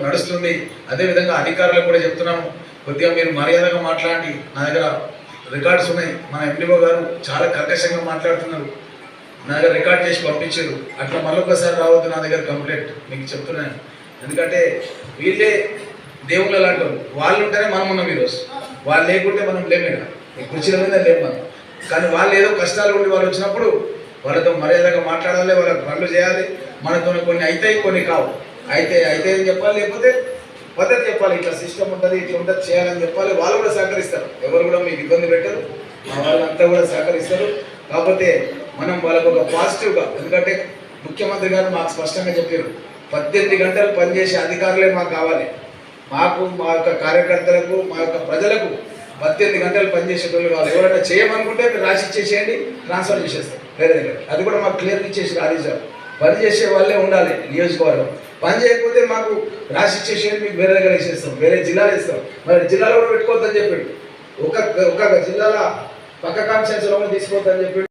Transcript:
నడుస్తుంది. అదేవిధంగా అధికారులకు కూడా చెప్తున్నాము, కొద్దిగా మీరు మర్యాదగా మాట్లాడి. నా దగ్గర రికార్డ్స్ ఉన్నాయి. మన ఎండిఓ గారు చాలా కర్కశంగా మాట్లాడుతున్నారు. నా దగ్గర రికార్డ్ చేసి పంపించారు. అట్లా మరొకసారి రావద్దు నా దగ్గర కంప్లైంట్ మీకు చెప్తున్నాను. ఎందుకంటే వీళ్ళే దేవుళ్ళ లాంటి వాళ్ళు ఉంటేనే మనం ఉన్నాం ఈరోజు. వాళ్ళు లేకుంటే మనం లేమేనా, ఈ కుర్చీల మీద లేము మనం. కానీ వాళ్ళు ఏదో కష్టాలు ఉండి వాళ్ళు వచ్చినప్పుడు వాళ్ళతో మర్యాదగా మాట్లాడాలి, వాళ్ళకి పనులు చేయాలి. మనతో కొన్ని అవుతాయి, కొన్ని కావు. అయితే అని చెప్పాలి, లేకపోతే పద్ధతి చెప్పాలి. ఇట్లా సిస్టమ్ ఉంటుంది, ఇట్లా ఉంటుంది, చేయాలని చెప్పాలి. వాళ్ళు కూడా సహకరిస్తారు. ఎవరు కూడా మీకు ఇబ్బంది పెట్టరు, వాళ్ళంతా కూడా సహకరిస్తారు. కాకపోతే మనం వాళ్ళకు ఒక పాజిటివ్గా, ఎందుకంటే ముఖ్యమంత్రి గారు మాకు స్పష్టంగా చెప్పారు, 18 గంటలు పనిచేసే అధికారులే మాకు కావాలి. మాకు, మా యొక్క కార్యకర్తలకు, మా యొక్క ప్రజలకు 18 గంటలు పనిచేసేటోళ్ళు కావాలి. ఎవరైనా చేయమనుకుంటే మీరు రాసి ఇచ్చేసేయండి, ట్రాన్స్ఫర్ చేసేస్తాం వేరే దగ్గర. అది కూడా మాకు క్లియర్ ఇచ్చేసి ఆదేశాలు. పని చేసే వాళ్ళే ఉండాలి నియోజకవర్గం. పని చేయకపోతే మాకు రాసి ఇచ్చేసేయండి, మీకు వేరే దగ్గర వేసేస్తాం, వేరే జిల్లాలో ఇస్తాం. మరి జిల్లాలో కూడా పెట్టుకోవద్దని చెప్పాడు. ఒక జిల్లాలో పక్క కాన్స్టిట్యూన్సీలో కూడా తీసుకోవద్దని చెప్పాడు.